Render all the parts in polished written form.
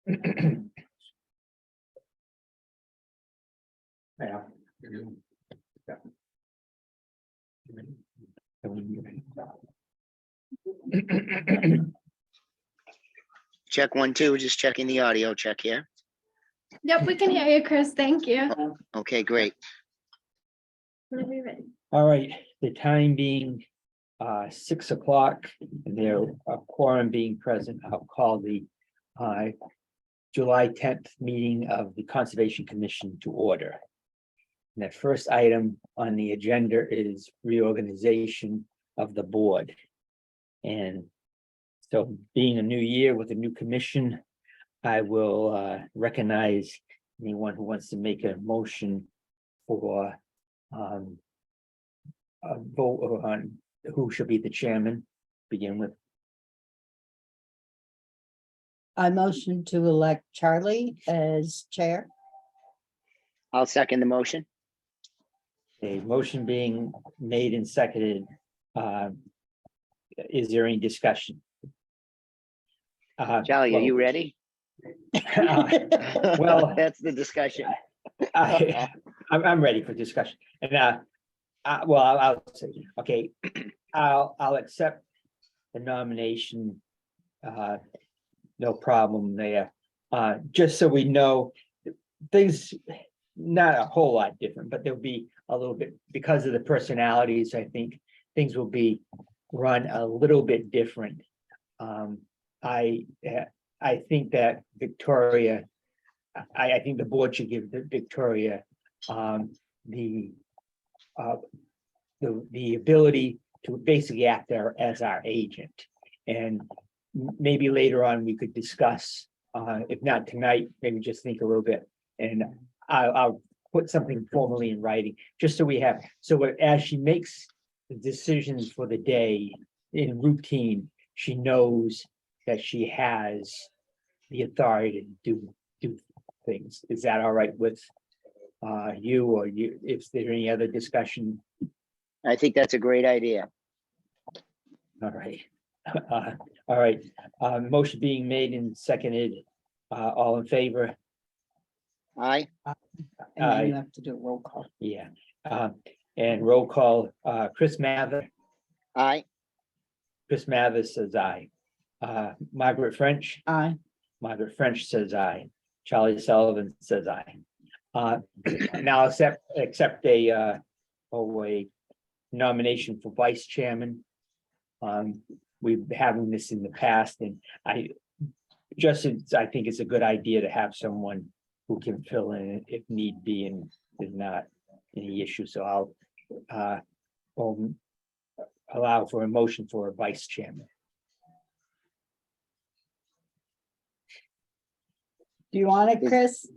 Yeah. Check 1, 2, just checking the audio check here. Yep, we can hear you, Chris. Thank you. Okay, great. Whenever you're ready. All right, the time being 6 o'clock, and there a quorum being present, I'll call the July 10th meeting of the Conservation Commission to order. And the first item on the agenda is reorganization of the board. And so being a new year with a new commission, I will recognize anyone who wants to make a motion for a vote on who should be the chairman, begin with. I motion to elect Charlie as chair. I'll second the motion. A motion being made and seconded. Is there any discussion? Charlie, are you ready? Well- That's the discussion. I'm ready for discussion. And well, I'll say, okay, I'll accept the nomination. No problem there. Just so we know, things, not a whole lot different, but there'll be a little bit, because of the personalities, I think things will be run a little bit different. I think that Victoria, I think the board should give Victoria the ability to basically act there as our agent. And maybe later on, we could discuss, if not tonight, maybe just think a little bit. And I'll put something formally in writing, just so we have, so as she makes the decisions for the day in routine, she knows that she has the authority to do things. Is that all right with you, or you, if there's any other discussion? I think that's a great idea. All right. All right, motion being made and seconded, all in favor? Aye, And then you have to do a roll call. Yeah, and roll call, Chris Mather. aye, Chris Mather says aye. Margaret French. Aye. Margaret French says aye. Charlie Sullivan says aye. Now accept a nomination for vice chairman. We've been having this in the past, and I think it's a good idea to have someone who can fill in if need be, and there's not any issue. So I'll allow for a motion for a vice chairman. Do you want it, Chris?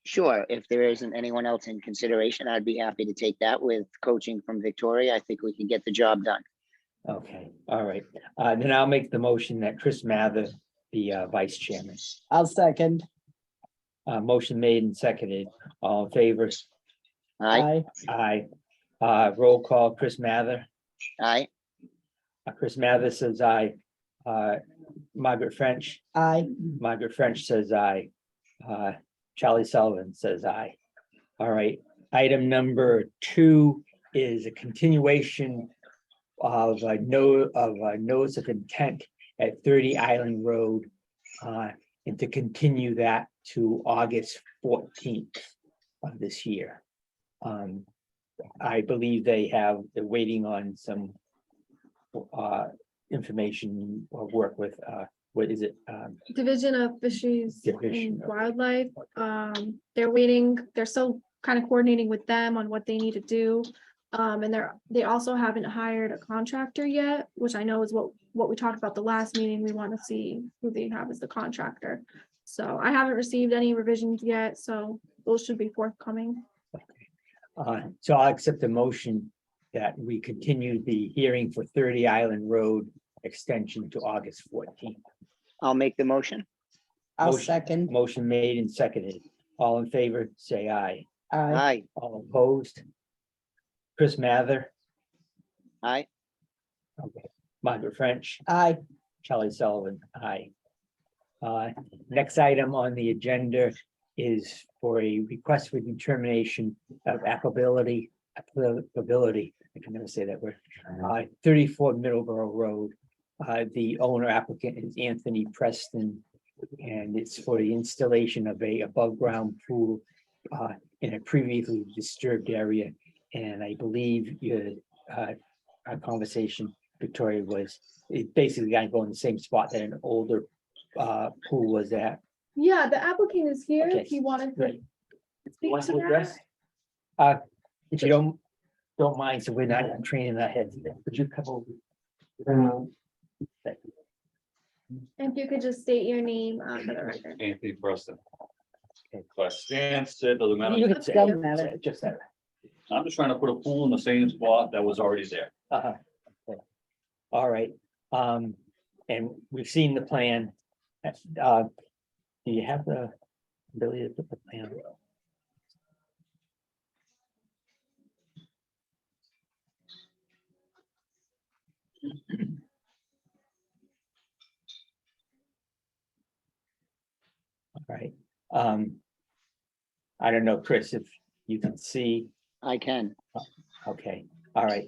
sure. If there isn't anyone else in consideration, I'd be happy to take that with coaching from Victoria. I think we can get the job done. Okay, all right. Then I'll make the motion that Chris Mather be vice chairman. I'll second. Motion made and seconded. All in favor? Aye, Aye. Aye. Roll call, Chris Mather. aye, Chris Mather says aye. Margaret French. Aye. Margaret French says aye. Charlie Sullivan says aye. All right, item number 2 is a continuation of a notice of intent at 30 Island Road. And to continue that to August 14th of this year. I believe they're waiting on some information or work with, what is it? Division of Fisheries Division and of- Wildlife. They're waiting, they're still kind of coordinating with them on what they need to do. And they also haven't hired a contractor yet, which I know is what we talked about the last meeting. We want to see who they have as the contractor. So I haven't received any revisions yet, so those should be forthcoming. So I'll accept the motion that we continue the hearing for 30 Island Road extension to August 14th. I'll make the motion. I'll Motion. second. Motion made and seconded. All in favor, say aye. Aye. Aye, All opposed? Chris Mather, aye, okay. Margaret French, Aye. Charlie Sullivan, aye. Next item on the agenda is for a request for determination of applicability, I can never say that word. 34 Middleborough Road. The owner applicant is Anthony Preston, and it's for the installation of a above-ground pool in a previously disturbed area. And I believe our conversation, Victoria, was it basically gonna go in the same spot that an older pool was at. Yeah, the applicant is here. Okay, If he wanted to great. speak Want to to that. address? If you don't mind, so we're not training our heads, would you come over? Thank you. If you could just state your name for the record. Anthony Preston. Okay. Class stand, sit, doesn't matter. You can Up say, to you. Doesn't matter. just that. I'm just trying to put a pool in the same spot that was already there. Okay. All right, and we've seen the plan. Do you have the ability to put the plan? All right, I don't know, Chris, if you can see. I can. Okay, all right.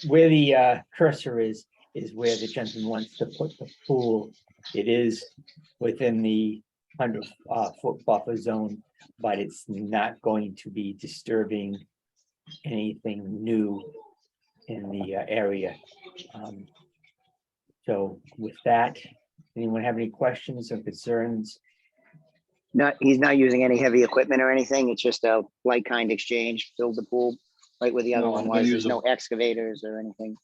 Where the cursor is where the gentleman wants to put the pool. It is within the 100-foot buffer zone, but it's not going to be disturbing anything new in the area. So with that, anyone have any questions or concerns? He's not using any heavy equipment or anything. It's just a like kind exchange, fill the pool, right where the other No, one I'm gonna was. use There's no excavators or anything.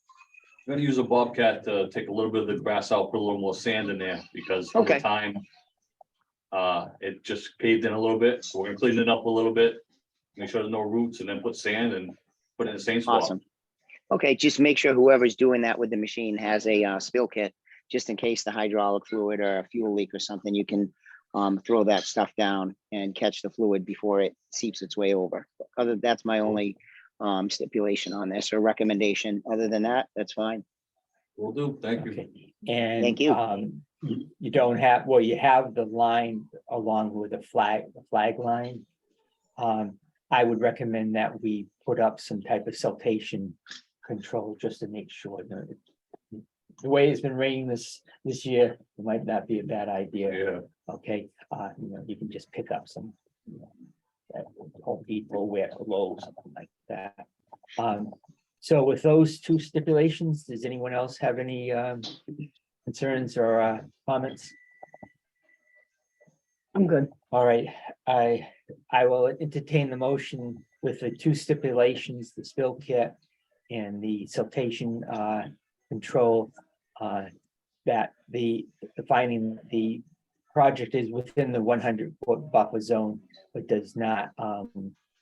I'm gonna use a Bobcat to take a little bit of the grass out, put a little more sand in there because over Okay. time. It just caved in a little bit, so we're gonna clean it up a little bit. Make sure there's no roots and then put sand and put it in the same spot. Awesome. Okay, just make sure whoever's doing that with the machine has a spill kit, just in case the hydraulic fluid or a fuel leak or something, you can throw that stuff down and catch the fluid before it seeps its way over. That's my only stipulation on this or recommendation. Other than that, that's fine. Will do, thank you. Okay, and Thank you. You don't have, well, you have the line along with the flag line. I would recommend that we put up some type of siltation control just to make sure that the way it's been raining this year, it might not be a bad idea. Yeah, Okay, you can just pick up some. At Home Depot, where low, something like that. So with those two stipulations, does anyone else have any concerns or comments? I'm good. All right, I will entertain the motion with the two stipulations, the spill kit and the siltation control. That the finding the project is within the 100-foot buffer zone, but does not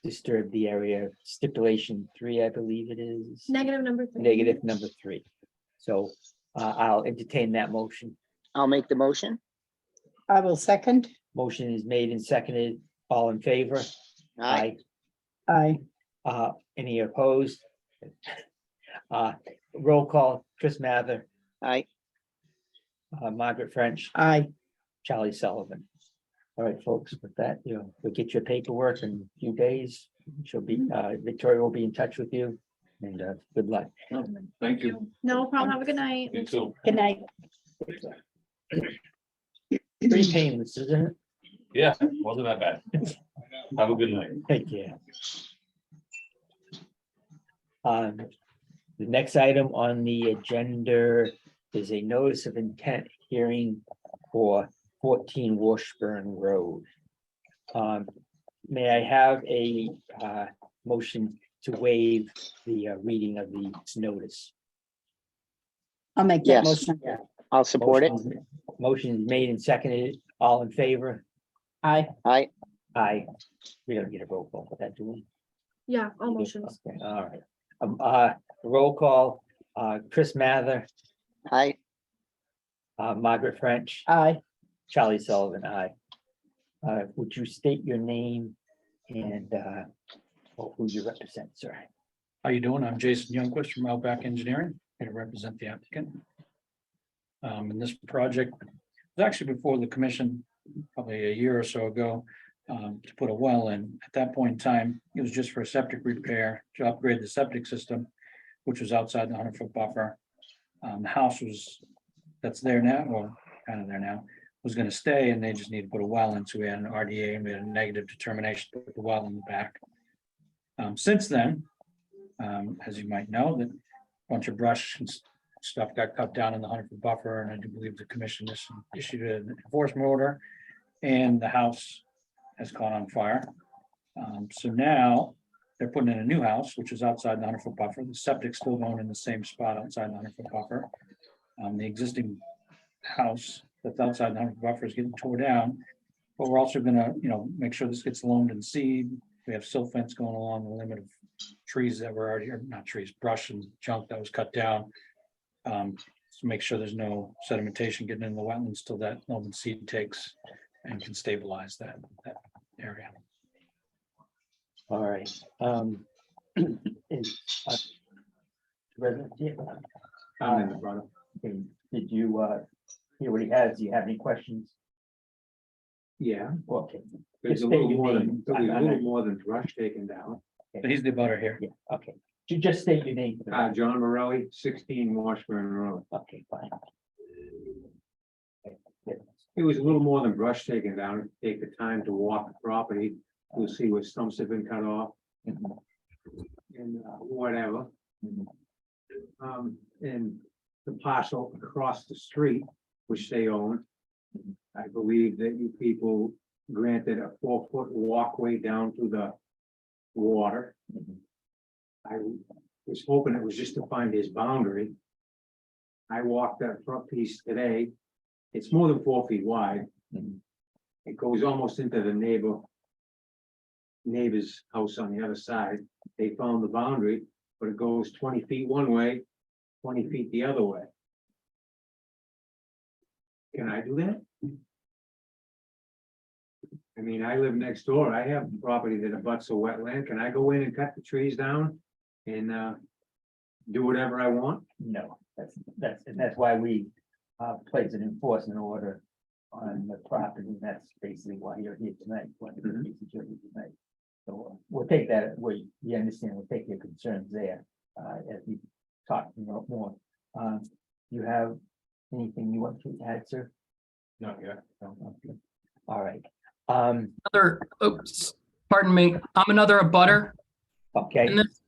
disturb the area. Stipulation 3, I believe it is. Negative number 3. Negative number 3. So I'll entertain that motion. I'll make the motion. I will second. Motion is made and seconded. All in favor? Aye. Aye. Any opposed? Roll call, Chris Mather, Aye. Margaret French, Aye. Charlie Sullivan. All right, folks, with that, we'll get your paperwork in a few days. She'll be, Victoria will be in touch with you, and good luck. thank you. No problem. Have a good night. You too. Good night. Pretty painless, isn't it? Yeah, wasn't that bad. Have a good night. Take care. The next item on the agenda is a notice of intent hearing for 14 Washburn Road. May I have a motion to waive the reading of the notice? I'll make that Yes. motion. I'll support it. Motion is made and seconded. All in favor? Aye. Aye. Aye. We don't get a roll call for that, do we? Yeah, all motions. Okay, all right. Roll call, Chris Mather, Aye. Margaret French, Aye. Charlie Sullivan, aye. Would you state your name and who you represent, sir? How you doing? I'm Jason Youngquist from Outback Engineering, here to represent the applicant. In this project, was actually before the commission, probably a year or so ago, to put a well in. At that point in time, it was just for a septic repair to upgrade the septic system, which was outside the 100-foot buffer. The house that's there now, or kind of there now, was gonna stay, and they just need to put a well in, so we had an RDA and we had a negative determination to put the well in the back. Since then, as you might know, that bunch of brush and stuff got cut down in the 100-foot buffer, and I do believe the commission issued an enforcement order, and the house has caught on fire. So now they're putting in a new house, which is outside the 100-foot buffer. The septic's still going in the same spot outside the 100-foot buffer. The existing house that's outside the 100-foot buffer is getting tore down, but we're also gonna, make sure this gets loamed and seed. We have silt fence going along the limit of trees that were already, or not trees, brush and junk that was cut down. To make sure there's no sedimentation getting in the wetlands till that loam and seed takes and can stabilize that area. All right. Is, Resident, yeah, I'm in the front. okay, did you hear what he has? Do you have any questions? Yeah, Okay. there's Just a state little your more name. than brush taken down. But he's the butter here. Yeah, okay. Just state your name. for the record. John Morelli, 16 Washburn Road. Okay, fine. It was a little more than brush taken down. Take the time to walk the property. You'll see where stumps have been cut off Mhm, and whatever. mhm. And the parcel across the street, which they own. I believe that you people granted a 4-foot walkway down to the water. Mhm. I was hoping it was just to find his boundary. I walked that front piece today. It's more than 4 feet wide. Mhm. It goes almost into the neighbor's house on the other side. They found the boundary, but it goes 20 feet one way, 20 feet the other way. Can I do that? I mean, I live next door. I have property that abuts a wetland. Can I go in and cut the trees down and do whatever I want? No, that's why we place an enforcement order on the property. That's basically why you're here tonight. Tonight. So we'll take that, you understand, we'll take your concerns there, as we talk more. You have anything you want to add, sir? Not yet. No, okay. All right, Pardon me, I'm another abutter okay, in this.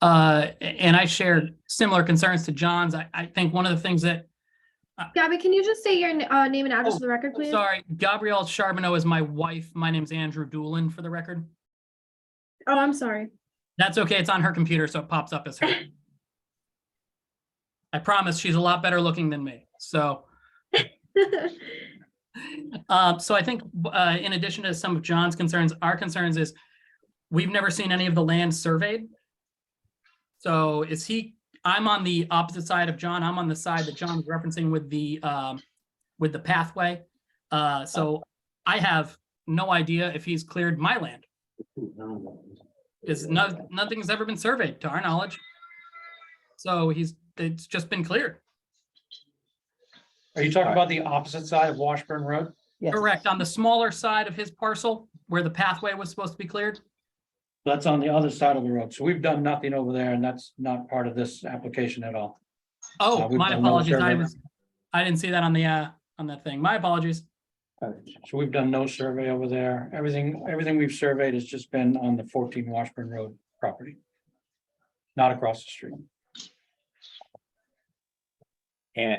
And I shared similar concerns to John's. I think one of the things that, Gabby, can you just say your name and address Oh, for the record, please? sorry, Gabrielle Charbonneau is my wife. My name's Andrew Doolin for the record. Oh, I'm sorry. That's okay. It's on her computer, so it pops up as her. I promise she's a lot better looking than me. So, so I think in addition to some of John's concerns, our concerns is we've never seen any of the land surveyed. So I'm on the opposite side of John. I'm on the side that John's referencing with the pathway. So I have no idea if he's cleared my land. Because nothing's ever been surveyed to our knowledge. So it's just been cleared. Are you talking about the opposite side of Washburn Road? Yes. Correct, on the smaller side of his parcel where the pathway was supposed to be cleared. That's on the other side of the road. So we've done nothing over there, and that's not part of this application at all. Oh, we've my done no apologies. survey. I didn't see that on that thing. My apologies. So we've done no survey over there. Everything we've surveyed has just been on the 14 Washburn Road property. Not across the street. and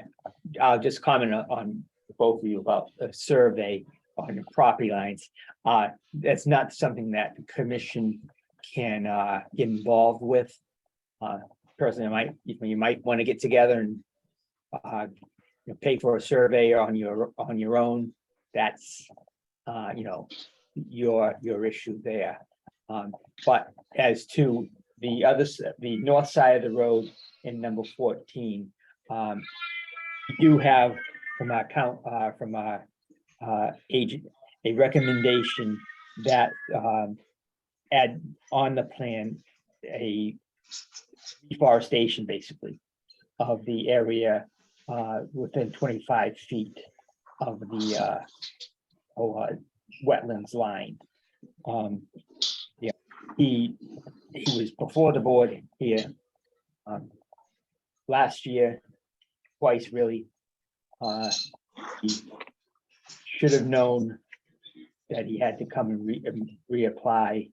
I'll just comment on both of you about the survey on the property lines. That's not something that the commission can get involved with. Personally, you might want to get together and pay for a survey on your own. That's your issue there. But as to the north side of the road in number 14, you do have from our agent a recommendation that add on the plan a deforestation basically of the area within 25 feet of the wetlands line. Yeah, he was before the board here last year, twice really. He should have known that he had to come and reapply,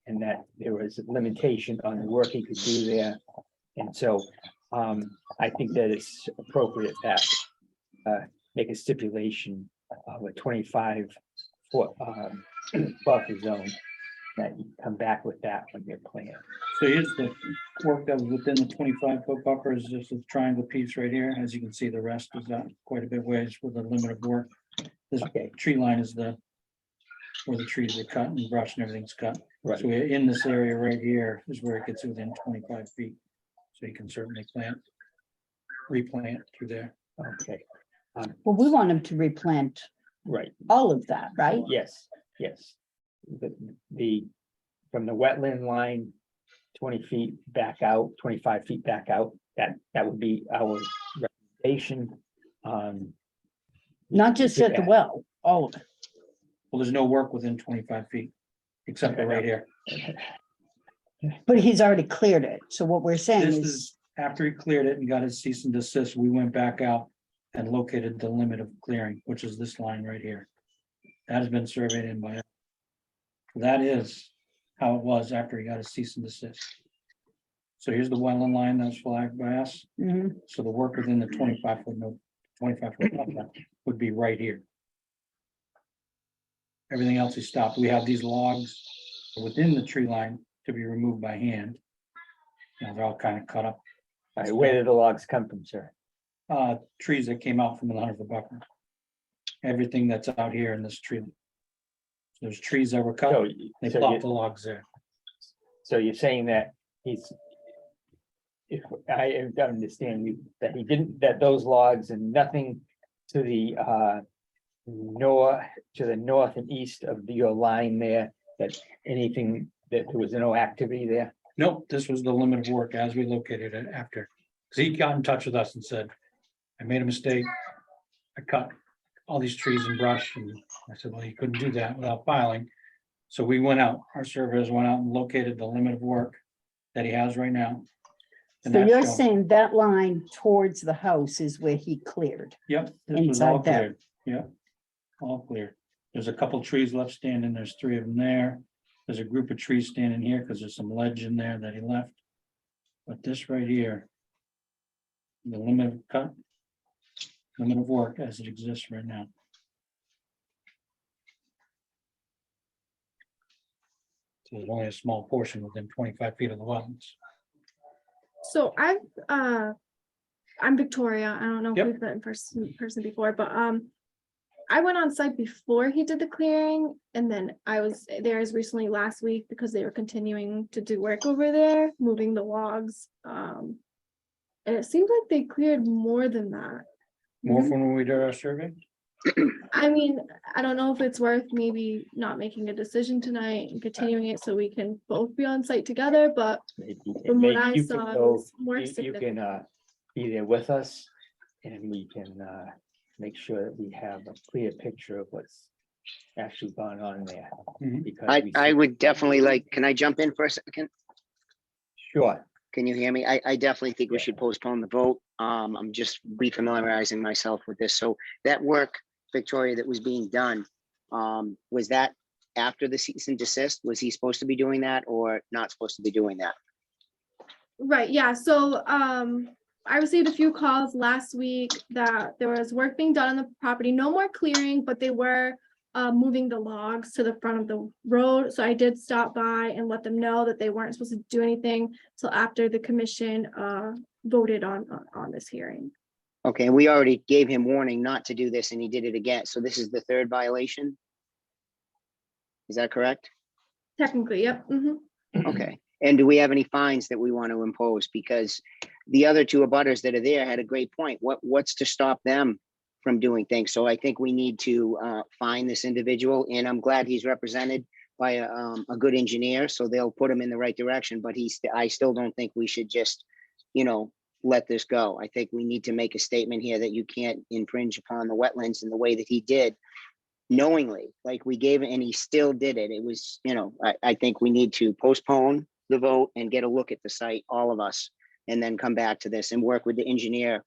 and that there was a limitation on the work he could do there. And so I think that it's appropriate that make a stipulation of a 25-foot buffer zone, that you come back with that on your plan. So here's the work that was within the 25-foot buffer is just a triangle piece right here. As you can see, the rest is out quite a bit ways with a limit of work. This Okay, tree line is where the trees are cut and brush and everything's cut. right. So we're in this area right here is where it gets within 25 feet. So you can certainly replant through there. Okay, Well, we want him to replant right. all of that, right? Yes, yes. From the wetland line, 20 feet back out, 25 feet back out, that would be our recommendation. Not just at the well, all of it. Well, there's no work within 25 feet, except for right here. But he's already cleared it. So what we're saying This is, is after he cleared it and got his cease and desist, we went back out and located the limit of clearing, which is this line right here. That has been surveyed in by. That is how it was after he got his cease and desist. So here's the wetland line that's flagged by us. mhm, So the work within the 25-foot buffer would be right here. Everything else is stopped. We have these logs within the tree line to be removed by hand. Now they're all kind of cut up. All right, where did the logs come from, sir? Trees that came out from the 100-foot buffer. Everything that's out here in this tree. There's trees that were cut, So, they so plopped the you- logs there. so you're saying that he's. If I don't understand you, that he didn't, that those logs and nothing to the north and east of your line there, that anything, that there was no activity there? Nope, this was the limit of work as we located it after. Cause he got in touch with us and said, I made a mistake. I cut all these trees and brush, and I said, well, you couldn't do that without filing. So we went out, our surveyors went out and located the limit of work that he has right now. And so that's you're shown. saying that line towards the house is where he cleared. Yep, this was all inside there. cleared, yep, all clear. There's a couple trees left standing, there's 3 of them there. There's a group of trees standing here because there's some ledge in there that he left. But this right here, the limit of cut, limit of work as it exists right now. So there's only a small portion within 25 feet of the wetlands. So I'm Victoria. I don't know if Yep. we've met in person before, but I went on site before he did the clearing, and then I was there as recently last week because they were continuing to do work over there, moving the logs. And it seemed like they cleared more than that. More from when we did our survey? I mean, I don't know if it's worth maybe not making a decision tonight and continuing it so we can both be on site together, but Maybe from what maybe I you could saw, it go, was more you significant. can be there with us, and we can make sure that we have a clear picture of what's actually gone on there. Mhm. Because I would definitely like, can I jump in for a second? Sure, Can you hear me? I definitely think we Yeah. should postpone the vote. I'm just refamiliarizing myself with this. So that work, Victoria, that was being done, was that after the cease and desist? Was he supposed to be doing that or not supposed to be doing that? Right, yeah, so I received a few calls last week that there was work being done on the property, no more clearing, but they were moving the logs to the front of the road. So I did stop by and let them know that they weren't supposed to do anything till after the commission voted on this hearing. Okay, and we already gave him warning not to do this and he did it again. So this is the 3rd violation? Is that correct? Technically, yep. Mhm. Okay, and do we have any fines that we want to impose? Because the other 2 abutters that are there had a great point. What's to stop them from doing things? So I think we need to fine this individual, and I'm glad he's represented by a good engineer, so they'll put him in the right direction, but I still don't think we should just, let this go. I think we need to make a statement here that you can't infringe upon the wetlands in the way that he did knowingly, like we gave, and he still did it. It was, you know, I think we need to postpone the vote and get a look at the site, all of us, and then come back to this and work with the engineer.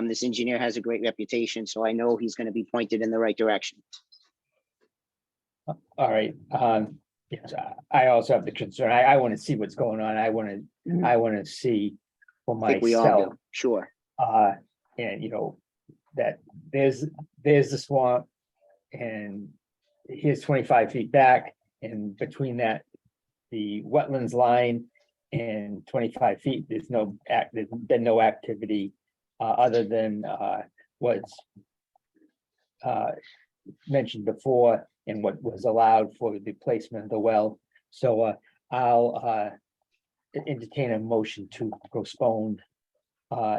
This engineer has a great reputation, so I know he's going to be pointed in the right direction. All right, yes, I also have the concern. I want to see what's going on. I want to see for I think we all myself. do, sure. And you know, that there's the swamp. And here's 25 feet back, and between that, the wetlands line and 25 feet, there's been no activity other than what's mentioned before and what was allowed for the placement of the well. So I'll entertain a motion to postpone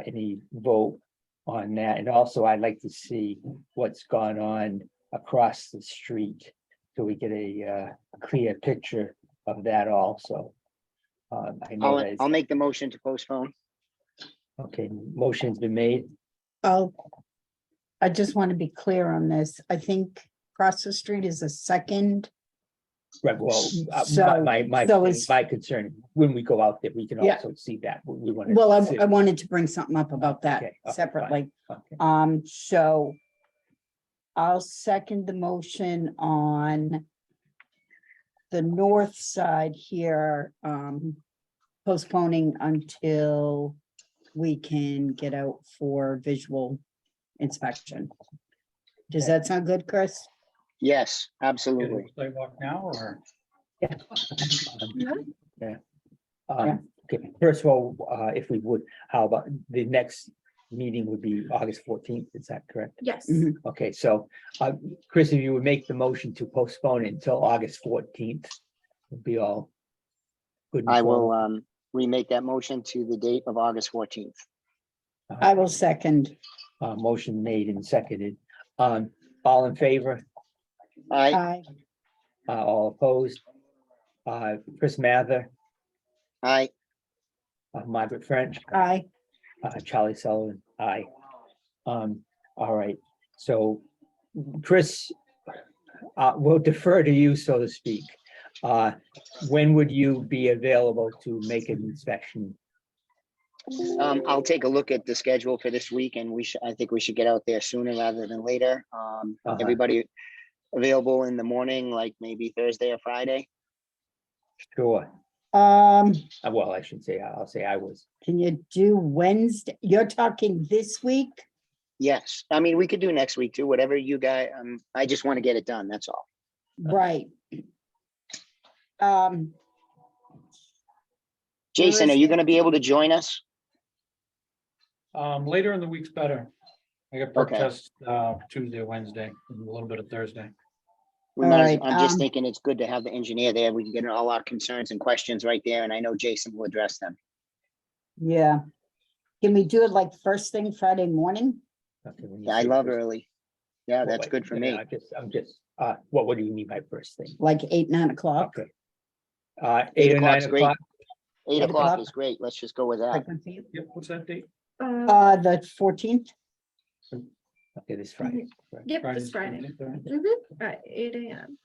any vote on that. And also I'd like to see what's gone on across the street, so we get a clear picture of that also. I know that, I'll make the motion to postpone. okay, motion's been made. I just want to be clear on this. I think across the street is a second. Right, well, So- so is- my concern, when we go out there, we can Yeah. also see that. We want Well, to. I wanted to bring something up about that Okay, fine. separately. Okay. So I'll second the motion on the north side here, postponing until we can get out for visual inspection. Does that sound good, Chris? Yes, absolutely. Sidewalk now, or? Okay, first of all, if we would, how about the next meeting would be August 14th, is that correct? Yes, Mhm. Okay, so, Chris, if you would make the motion to postpone it until August 14th, would be all good. and I will forward. remake that motion to the date of August 14th. I will second. Motion made and seconded. All in favor, Aye, all opposed? Chris Mather, aye, Margaret French, Aye. Charlie Sullivan, aye. All right, so Chris, we'll defer to you, so to speak. When would you be available to make an inspection? I'll take a look at the schedule for this week and I think we should get out there sooner rather than later. Everybody available in the morning, like maybe Thursday or Friday? Sure, Um, well, I should say, I'll say I was. can you do Wednesday? You're talking this week? Yes, I mean, we could do next week too, whatever you guys, I just want to get it done, that's all. Right. Jason, are you gonna be able to join us? Later in the week's better. I got perk Okay. test, Tuesday, Wednesday, and a little bit of Thursday. We might, Alright, I'm just thinking it's good to have the engineer there. We can get all our concerns and questions right there, and I know Jason will address them. Yeah. Can we do it like first thing Friday morning? Okay, when you Yeah, I say love first- early. Yeah, well, that's wait, good for yeah, me. I'm just, what do you mean by first thing? Like 8, 9 o'clock? Okay. 8 or 9 o'clock's great. o'clock, 8 8 o'clock o'clock? is great. Let's just go with that. Yep, what's that date? The 14th? okay, this Friday. right. yep, this Friday. Mhm, at 8 AM.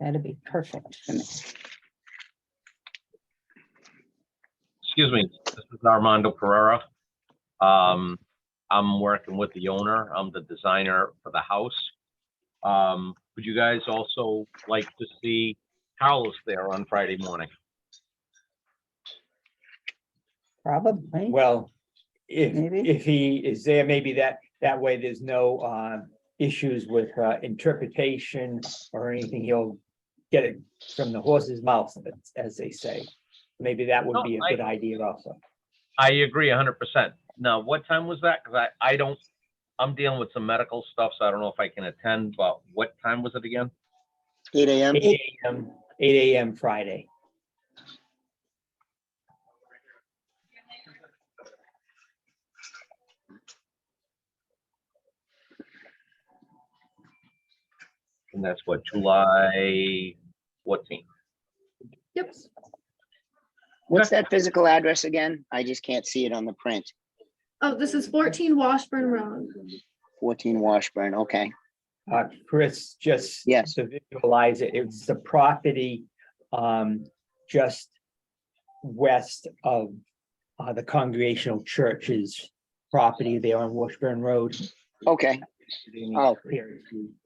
That'd be perfect for me. Excuse me, this is Armando Pereira. I'm working with the owner. I'm the designer for the house. Would you guys also like to see Carlos there on Friday morning? Probably. Well, Maybe. if he is there, maybe that way there's no issues with interpretation or anything. He'll get it from the horse's mouth, as they say. Maybe that would No, be a good idea also. I agree 100%. Now, what time was that? Because I don't, I'm dealing with some medical stuff, so I don't know if I can attend, but what time was it again? 8 AM. 8 AM Friday. And that's what, July 14th? Yep, What's that physical address again? I just can't see it on the print. Oh, this is 14 Washburn Road. 14 Washburn, okay. Chris, just Yes. to visualize it, it's the property just west of the Congregational Church's property there on Washburn Road. Okay, Oh. Here.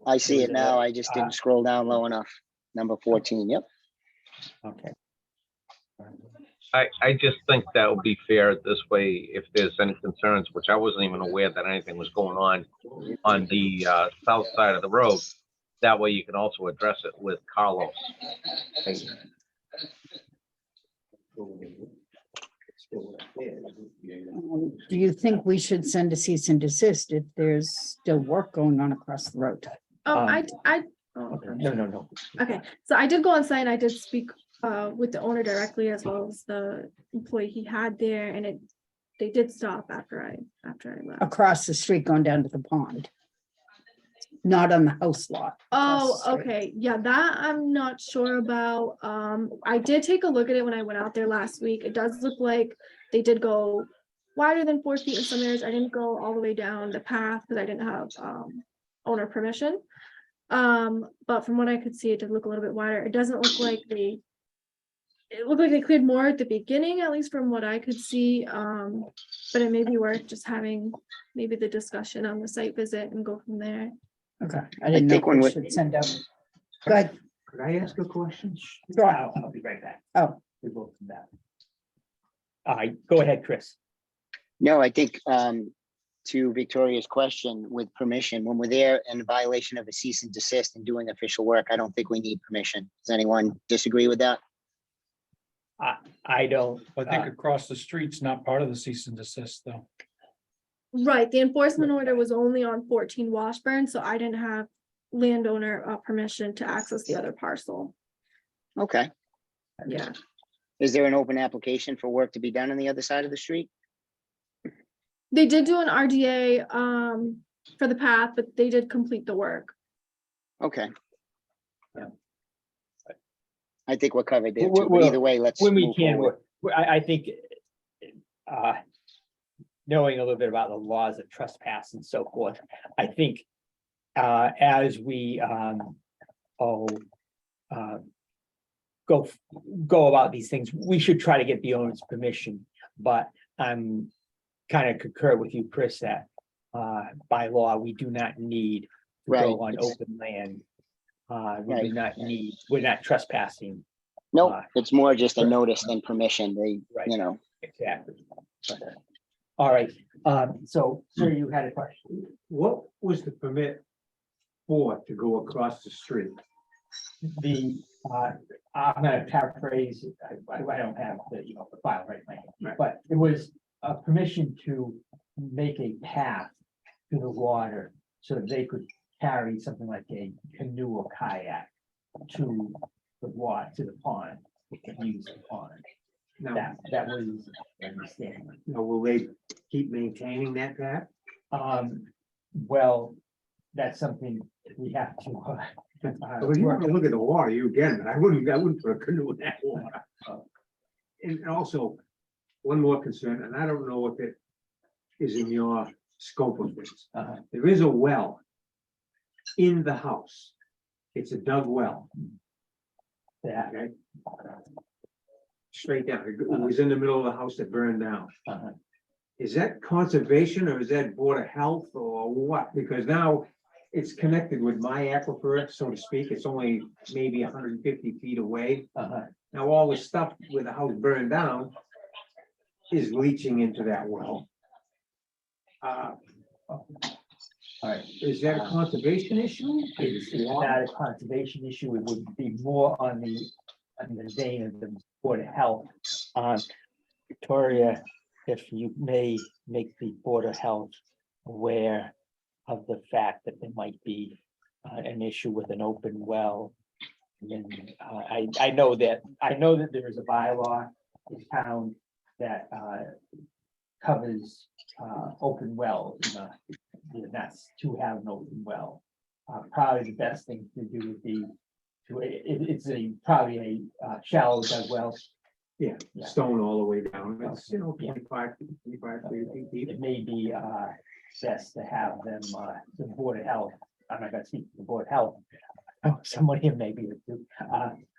I see it now. I just didn't scroll down low enough. Number 14, yep. Okay. I just think that would be fair this way, if there's any concerns, which I wasn't even aware that anything was going on the south side of the road. That way you can also address it with Carlos. Do you think we should send a cease and desist if there's still work going on across the road? Oh, Um, oh, Okay, no. okay, so I did go on site and I did speak with the owner directly as well as the employee he had there, and they did stop after I left. Across the street going down to the pond? Not on the house lot? Oh, across the street. okay, yeah, that I'm not sure about. I did take a look at it when I went out there last week. It does look like they did go wider than 4 feet in some areas. I didn't go all the way down the path because I didn't have owner permission. But from what I could see, it did look a little bit wider. It doesn't look like it looked like they cleared more at the beginning, at least from what I could see. But it may be worth just having maybe the discussion on the site visit and go from there. Okay, I didn't know think if when we we- should send out. Good, Could I ask a question? Sure. I'll be right back. oh, We will come back. Go ahead, Chris. No, I think to Victoria's question, with permission, when we're there in violation of a cease and desist and doing official work, I don't think we need permission. Does anyone disagree with that? I don't. I think across the street's not part of the cease and desist, though. Right, the enforcement order was only on 14 Washburn, so I didn't have landowner permission to access the other parcel. Okay. Yeah, Is there an open application for work to be done on the other side of the street? they did do an RDA for the path, but they did complete the work. Okay. Yeah. I think we're covered there Well, too, but either way, let's When we move can, forward. I think knowing a little bit about the laws of trespass and so forth, I think as we go about these things, we should try to get the owner's permission, but I'm kind of concur with you, Chris, that by law, we do not need to Right. go on open land. We do not need, we're not trespassing. No, it's more just a notice than permission. They, Right. you know, Exactly. All right, so, sir, you had a question? What was the permit for to go across the street? I'm gonna paraphrase, I don't have the file right now, Right. but it was a permission to make a path to the water so that they could carry something like a canoe or kayak to the water, to the pond, they could use the pond. Now, That was my understanding. now, will they keep maintaining that path? Well, that's something we have to. Well, you want to look at the water, you can, but I wouldn't put a canoe in that water. And also, one more concern, and I don't know if it is in your scope of things. There is a well in the house. It's a dug well, That, okay? Straight down. It was in the middle of the house that burned down. Is that conservation or is that Board of Health or what? Because now it's connected with my aquifer, so to speak. It's only maybe 150 feet away. Now, all the stuff where the house burned down is leaching into that well. all right. Is that a conservation issue? It's not a conservation issue, it would be more on the vein of the Board of Health. Victoria, if you may make the Board of Health aware of the fact that there might be an issue with an open well. And I know that there is a bylaw in town that covers open wells, and that's to have an open well. Probably the best thing to do would be it's probably a shallow dug well, Yeah, Yeah. stone all the way down. It's, 25 feet deep. It may be best to have them, the Board of Health, I'm not gonna speak to the Board of Health. Oh, somebody here may be able to,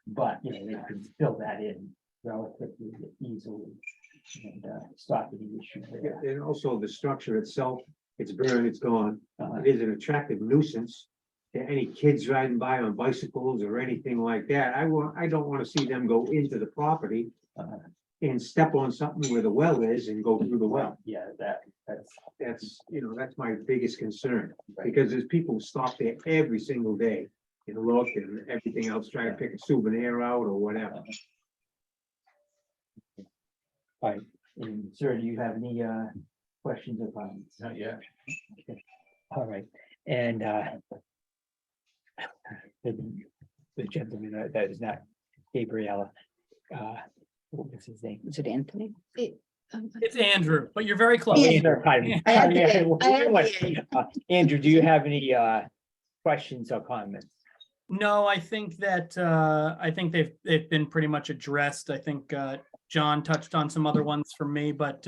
but, they can fill that in relatively easily and stop any issue Yeah, there. and also the structure itself, it's burned, it's gone. Uh, It is an attractive nuisance. To any kids riding by on bicycles or anything like that, I don't want to see them go into the property uh, and step on something where the well is and go through the well. Yeah, that's. That's my biggest concern, because there's people who stop there every single day and look and everything else, try to pick a souvenir out or whatever. All right, and sir, do you have any questions or comments? Not yet. All right, and the gentleman that is not Gabriella, what was his name? Is it Anthony? It's Andrew, but you're very Oh, close. Andrew, pardon me. I had Yeah, the- I had the- Andrew, do you have any questions or comments? No, I think that, I think they've been pretty much addressed. I think, John touched on some other ones for me, but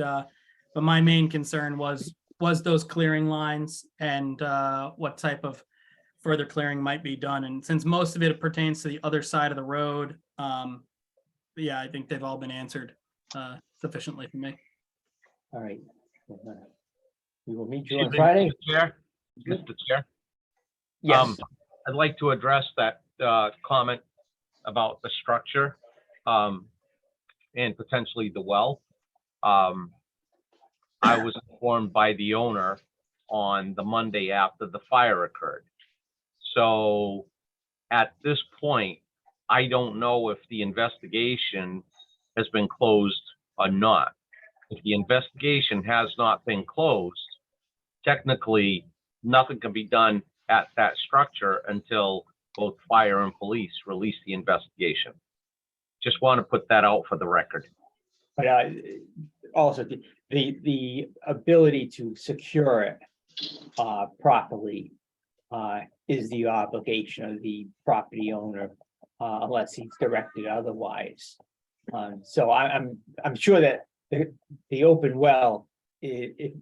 my main concern was those clearing lines and, what type of further clearing might be done. And since most of it pertains to the other side of the road, yeah, I think they've all been answered, sufficiently for me. All right. We will meet you on Excuse me, Friday. Mr. Chair, Mr. Chair, Yes, I'd like to address that comment about the structure and potentially the well. I was informed by the owner on the Monday after the fire occurred. So at this point, I don't know if the investigation has been closed or not. If the investigation has not been closed, technically, nothing can be done at that structure until both fire and police release the investigation. Just want to put that out for the record. but also the ability to secure it properly is the obligation of the property owner unless he's directed otherwise. So I'm sure that the open well,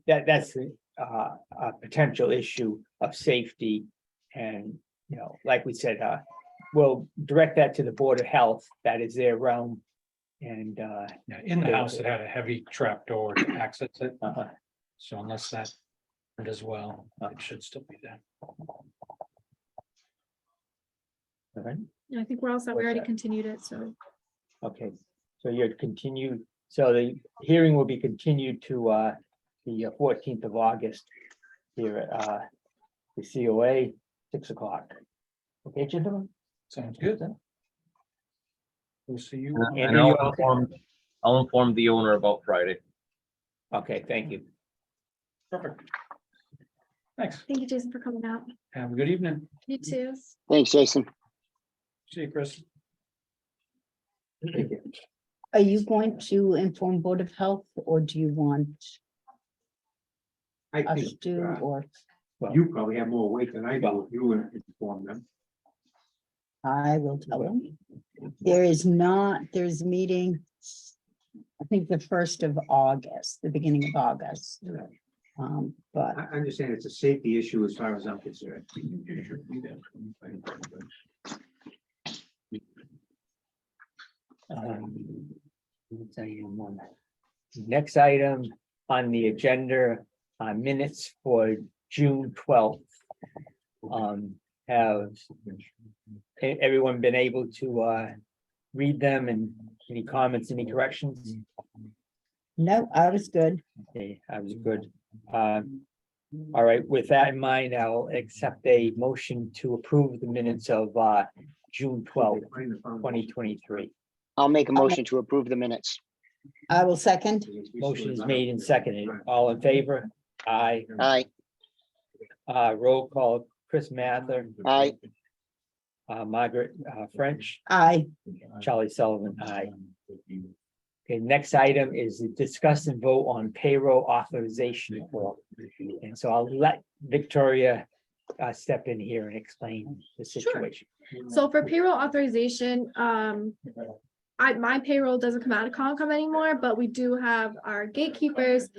that's a potential issue of safety. And, like we said, we'll direct that to the Board of Health. That is their realm. And, Yeah, in the house, it had a heavy trap door to access it, uh, so unless that as well, it should still be there. all right, I think we're all set. We What's already that? continued it, so. okay, so you're continued, so the hearing will be continued to the 14th of August here at the COA, 6 o'clock. Okay, gentlemen? Sounds good. We'll see you. on- And And you all- I'll inform the owner about Friday. Okay, thank you. Perfect. Thanks. Thank you, Jason, for coming out. Have a good evening. You too. Thanks, Jason. See you, Chris. Thank you. Are you going to inform Board of Health or do you want I us think to, or you probably have more weight than I do if you inform them. I will tell them? There's a meeting, I think the 1st of August, the beginning of August. But I understand it's a safety issue as far as I'm concerned. Let's say one. Next item on the agenda, minutes for June 12th. Have everyone been able to read them, and any comments, any corrections? no, I was good. Okay, I was good. All right, with that in mind, I'll accept a motion to approve the minutes of June 12th, 2023. I'll make a motion to approve the minutes. I will second. Motion is made and seconded. All in favor? Aye. Aye, Roll call, Chris Mather. aye, Margaret French, Aye. Charlie Sullivan, aye. Okay, next item is discuss and vote on payroll authorization form. And so I'll let Victoria step in here and explain the situation. So for payroll authorization, my payroll doesn't come out of Concom anymore, but we do have our gatekeepers,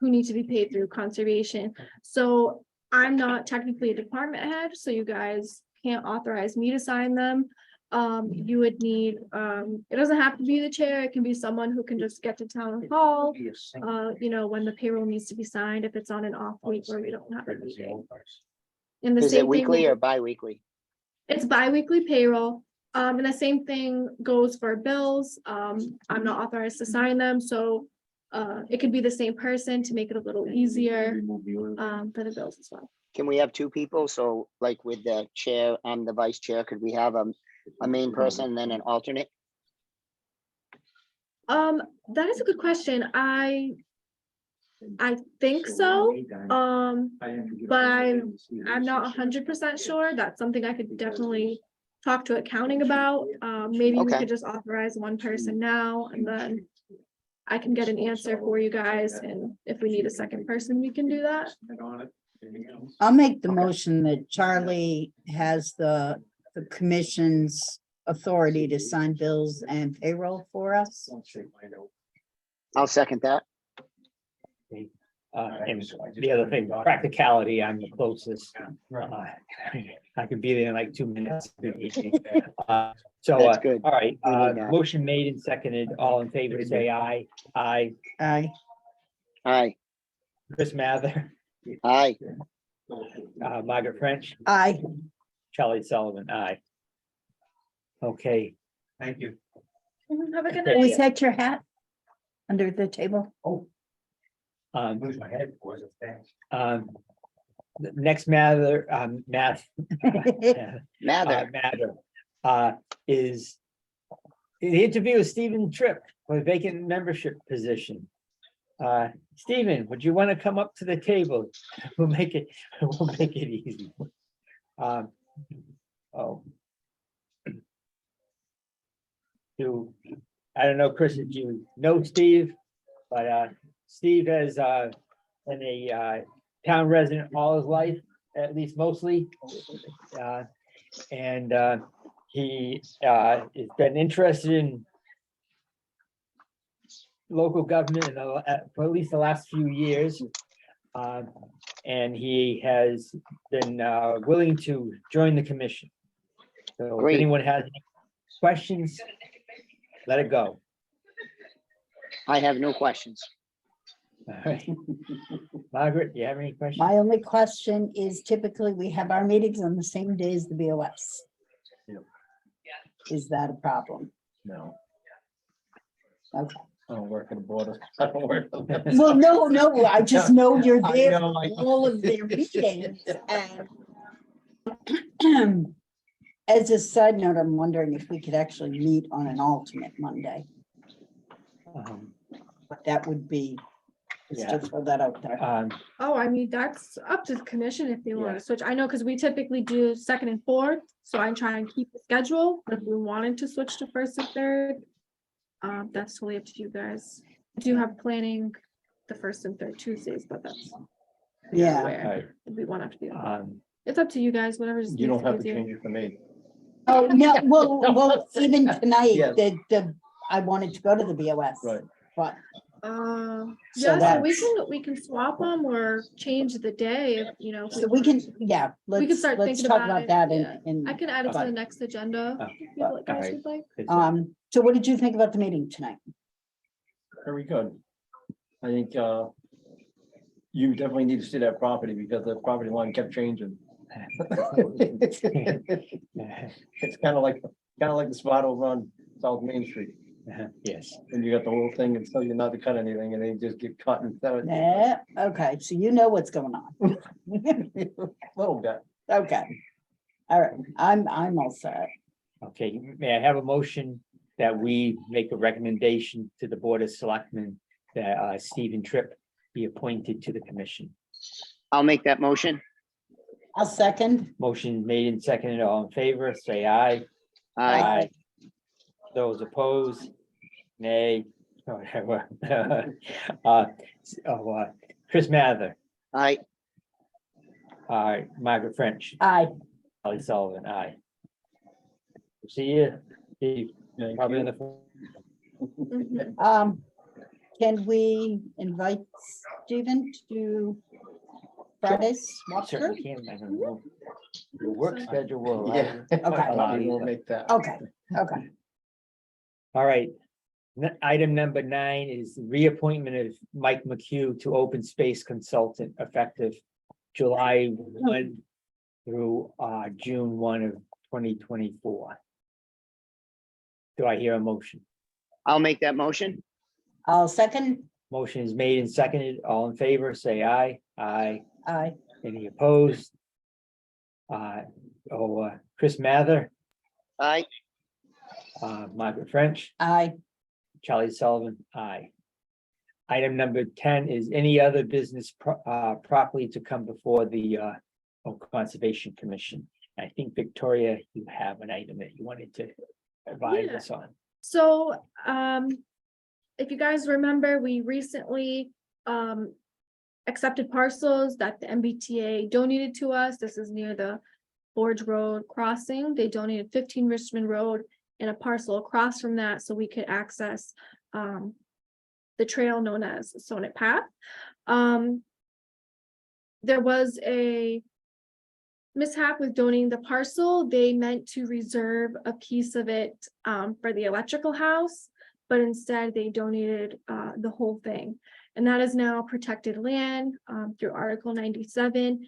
who need to be paid through conservation. So I'm not technically a department head, so you guys can't authorize me to sign them. You would need, it doesn't have to be the chair, it can be someone who can just get to town hall. When the payroll needs to be signed, if it's on an off week where we don't have a meeting. And the Is same it thing weekly with- or bi-weekly? It's bi-weekly payroll. And the same thing goes for bills. I'm not authorized to sign them, so it could be the same person to make it a little easier for the bills as well. Can we have two people? So like with the chair and the vice chair, could we have a main person and then an alternate? That is a good question. I think so. But I'm not 100% sure. That's something I could definitely talk to accounting about. Maybe we Okay. could just authorize one person now and then I can get an answer for you guys, and if we need a second person, we can do that. I'll make the motion that Charlie has the commission's authority to sign bills and payroll for us. I'll second that. And the other thing, practicality, I'm the closest. I could be there in like 2 minutes. So, That's good. all right, We need that. motion made and seconded, all in favor, say aye. Aye. Aye. Aye, Chris Mather, aye. Margaret French, Aye. Charlie Sullivan, aye. Okay, Thank you. Have a good Okay. Was night. that your hat under the table? um, My head was a thing. the next matter, matter, Mather, is the interview with Stephen Tripp for vacant membership position. Stephen, would you want to come up to the table? We'll make it easy. Oh. I don't know, Chris, if you know Steve, but Steve has been a town resident all his life, at least mostly. And he has been interested in local government for at least the last few years. And he has been willing to join the commission. So if Great. anyone has any questions, let it go. I have no questions. All right. Margaret, you have any questions? My only question is typically we have our meetings on the same day as the BOS. Yep. Is that a problem? No, Okay. I don't work at the border. I don't work. Well, no, I just know you're I there know, for I- all of their meetings and as a side note, I'm wondering if we could actually meet on an alternate Monday. But that would be, just to throw that out there. Oh, I mean, that's up to the commission if they want Yeah. to switch. I know, because we typically do second and fourth, so I try and keep the schedule. If we wanted to switch to first and third, that's totally up to you guys. I do have planning the first and third Tuesdays, but that's Yeah. where we want to do. It's up to you guys, whatever. just You makes don't have it to easier. change it for me. Oh, no, well, even tonight, Yes. I wanted to go to the BOS. Right. But, So that's- we can swap them or change the day if, if so we can, yeah, We can let's start let's thinking talk about about it, that in. I can add it to Fine. the next agenda. Oh, if you guys alright. would like. So what did you think about the meeting tonight? Very good. I think you definitely need to see that property because the property line kept changing. It's kind of like the spot over on South Main Street. Yes. And you got the whole thing and tell you not to cut anything and they just get cut and so Yeah, okay, so you know what's going on. little bit. Okay. All right, I'm all set. Okay, may I have a motion that we make a recommendation to the Board of Selectmen that Stephen Tripp be appointed to the commission? I'll make that motion. I'll second. Motion made and seconded, all in favor, say aye. Aye. Those opposed, nay, or whatever. Chris Mather, Aye. Margaret French, Aye. Holly Sullivan, aye. See you. Steve. Probably in the, Mhm. Can we invite Stephen to Friday's certainly walkthrough? can, I don't know. Your work schedule will. Yeah. allow Okay. you We'll to- make that. Okay, okay. All right. Item number 9 is reappointment of Mike McHugh to Open Space Consultant effective July 1 through June 1 of 2024. Do I hear a motion? I'll make that motion. I'll second. Motion is made and seconded. All in favor, say aye. Aye. Aye. Any opposed? Chris Mather, Aye. Margaret French, Aye. Charlie Sullivan, aye. Item number 10 is any other business properly to come before the Conservation Commission. I think Victoria, you have an item that you wanted to advise Yeah. us on. So, if you guys remember, we recently, accepted parcels that the MBTA donated to us. This is near the Forge Road crossing. They donated 15 Richmond Road and a parcel across from that so we could access, the trail known as Sonnet Path. There was a mishap with donating the parcel. They meant to reserve a piece of it for the electrical house, but instead they donated the whole thing. And that is now protected land through Article 97.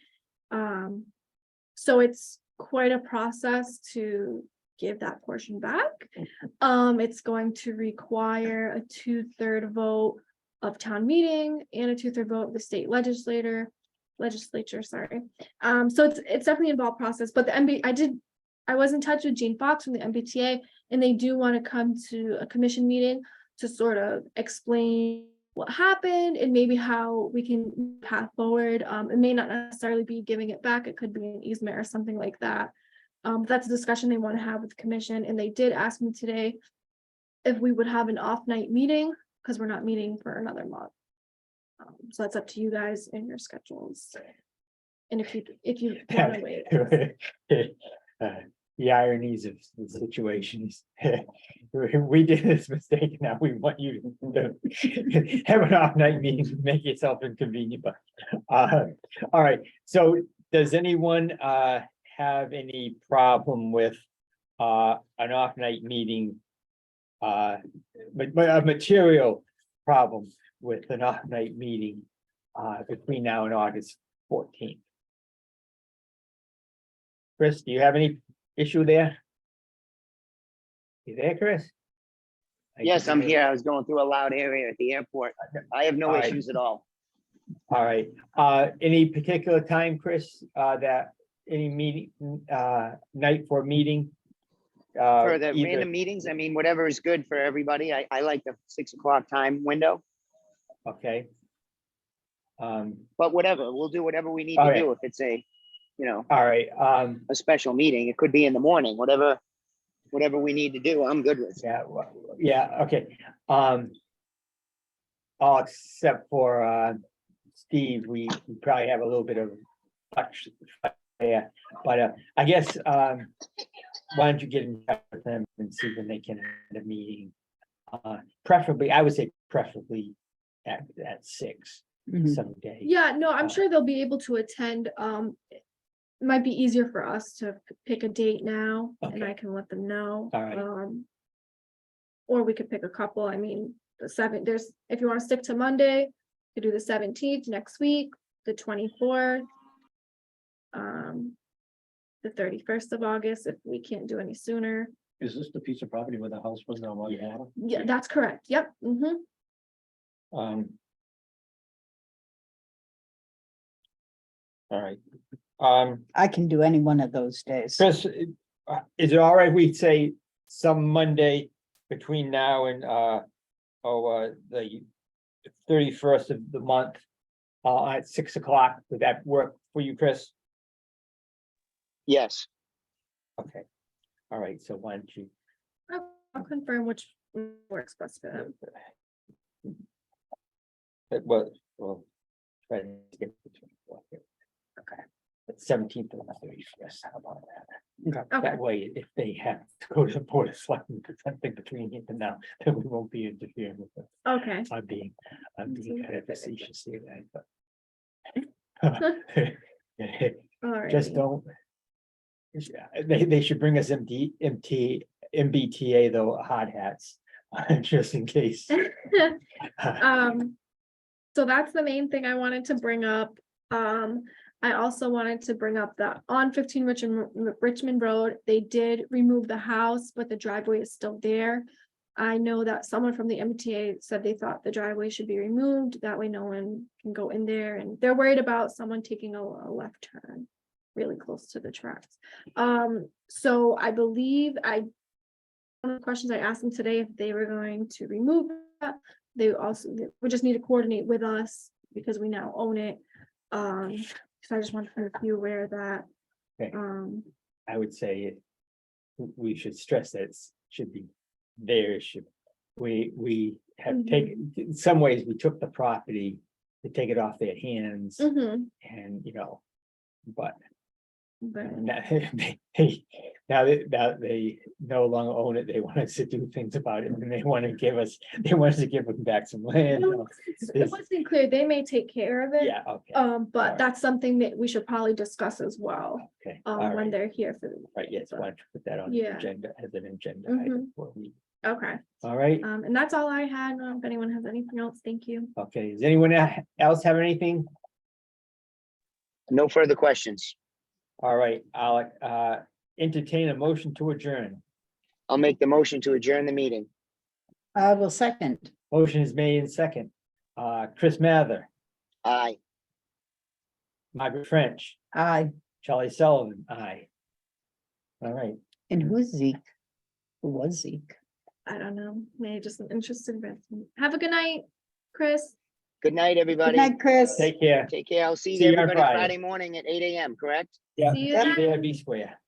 So it's quite a process to give that portion back. It's going to require a 2/3 vote of town meeting and a 2/3 vote of the state legislature, sorry. So it's definitely an involved process, but I was in touch with Gene Fox from the MBTA, and they do want to come to a commission meeting to sort of explain what happened and maybe how we can path forward. It may not necessarily be giving it back. It could be an easement or something like that. That's a discussion they want to have with the commission, and they did ask me today if we would have an off night meeting, because we're not meeting for another month. So that's up to you guys and your schedules. And if you want to wait. The ironies of the situations. We did this mistake, now we want you to have an off night meeting, to make yourself inconvenient, but, all right, so does anyone have any problem with an off night meeting? But a material problem with an off night meeting between now and August 14th. Chris, do you have any issue there? You there, Chris? Yes, I'm here. I was going through a loud area at the airport. I have no All right. issues at all. All right, any particular time, Chris, that any meeting, night for a meeting? For the either- random meetings, I mean, whatever is good for everybody. I like the 6 o'clock time window, Okay. but whatever, we'll do whatever we need All to right. do. If it's a, All right, a special meeting, it could be in the morning, whatever we need to do, I'm good with. yeah, yeah, okay, all except for, Steve, we probably have a little bit of touch. Yeah, but, I guess, why don't you get in touch with them and see when they can have a meeting? Preferably, I would say preferably at 6 Mhm. someday. Yeah, no, I'm sure they'll be able to attend. It might be easier for us to pick a date now, and Okay. I can let them know. All right. Or we could pick a couple. I mean, if you want to stick to Monday, you could do the 17th next week, the 24th. The 31st of August, if we can't do any sooner. Is this the piece of property where the house was now on Yeah. water? Yeah, that's correct. Yep. All right. I can do any one of those days. Chris, is it all right if we say some Monday between now and the 31st of the month at 6 o'clock? Would that work for you, Chris? Yes, Okay. All right, so why don't you? I'll confirm which works best for them. Well, try to get the 24th here. Okay. 17th or the 31st, how about that? Okay. That way, if they have to go to the board of selectmen for something between here and now, then we won't be interfering with them. Okay, I'm being Mhm. kind of facetious here, but. all right. Just don't. Yeah, they should bring us MBTA though, hard hats, just in case. So that's the main thing I wanted to bring up. I also wanted to bring up that on 15 Richmond Road, they did remove the house, but the driveway is still there. I know that someone from the MTA said they thought the driveway should be removed, that way no one can go in there, and they're worried about someone taking a left turn really close to the tracks. So I believe one of the questions I asked them today, if they were going to remove that, they we just need to coordinate with us because we now own it. So I just wanted to make you aware of that. Okay. I would say we should stress that it should be their issue. We have taken, in some ways, we took the property to take it off their hands Mhm, and, but but- now they no longer own it. They want us to do things about it and they want to give us them back some land. It wasn't clear, they may take care of it. Yeah, okay, But alright. that's something that we should probably discuss as well, okay, all when right, they're here for, right, yes, why don't you put that on the Yeah. agenda as an agenda Mhm. item for me. okay. All right, And that's all I had. If anyone has anything else, thank you. okay, does anyone else have anything? No further questions. All right, I'll entertain a motion to adjourn. I'll make the motion to adjourn the meeting. I will second. Motion is made in second. Chris Mather, Aye. Margaret French, Aye. Charlie Sullivan, aye. All right, And who's Zeke? Who was Zeke? I don't know, maybe just an interested investment. Have a good night, Chris. Good night, Good everybody. night, Chris. take care. Take care. I'll see See you on everybody Friday. Friday morning at 8 AM, correct? Yeah, See you be then. there, be square.